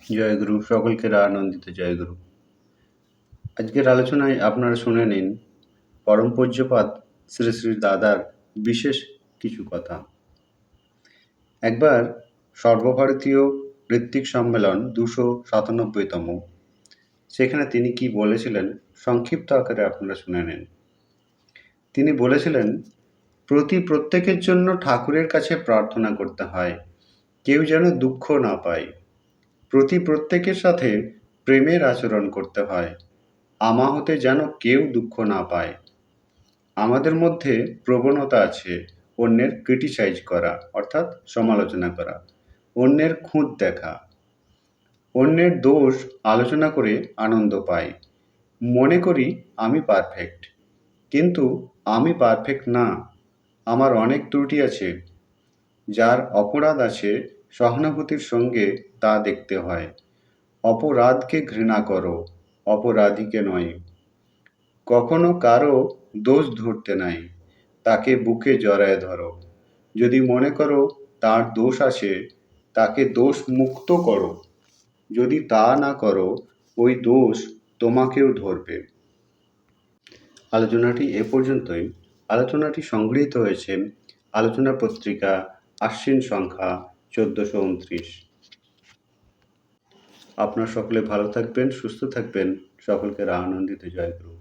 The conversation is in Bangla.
জয়গুরু, সকলকে আনন্দিত জয়গুরু। আজকের আলোচনায় আপনারা শুনে নিন পরম পূজ্যপাদ শ্রী শ্রী দাদার বিশেষ কিছু কথা। একবার সর্বভারতীয় ঋত্বিক সম্মেলন 297তম, সেখানে তিনি কি বলেছিলেন সংক্ষিপ্ত আকারে আপনারা শুনে নিন। তিনি বলেছিলেন, প্রত্যেকের জন্য ঠাকুরের কাছে প্রার্থনা করতে হয়, কেউ যেন দুঃখ না পায়। প্রত্যেকের সাথে প্রেমের আচরণ করতে হয়, আমা হতে যেন কেউ দুঃখ না পায়। আমাদের মধ্যে প্রবণতা আছে অন্যের ক্রিটিসাইজ করা, অর্থাৎ সমালোচনা করা, অন্যের খুঁত দেখা, অন্যের দোষ আলোচনা করে আনন্দ পাই। মনে করি আমি পারফেক্ট, কিন্তু আমি পারফেক্ট না, আমার অনেক ত্রুটি আছে। যার অপরাধ আছে সহানুভূতির সঙ্গে তা দেখতে হয়। অপরাধকে ঘৃণা করো, অপরাধীকে নয়। কখনো কারো দোষ ধরতে নাই, তাকে বুকে জড়ায় ধরো। যদি মনে করো তার দোষ আছে, তাকে দোষ মুক্ত করো। যদি তা না করো, ওই দোষ তোমাকেও ধরবে। আলোচনাটি এ পর্যন্তই। আলোচনাটি সংগৃহীত হয়েছে আলোচনা পত্রিকা, আশ্বিন সংখ্যা 1429। আপনারা সকলে ভালো থাকবেন, সুস্থ থাকবেন, সকলকে আনন্দিত জয়গুরু।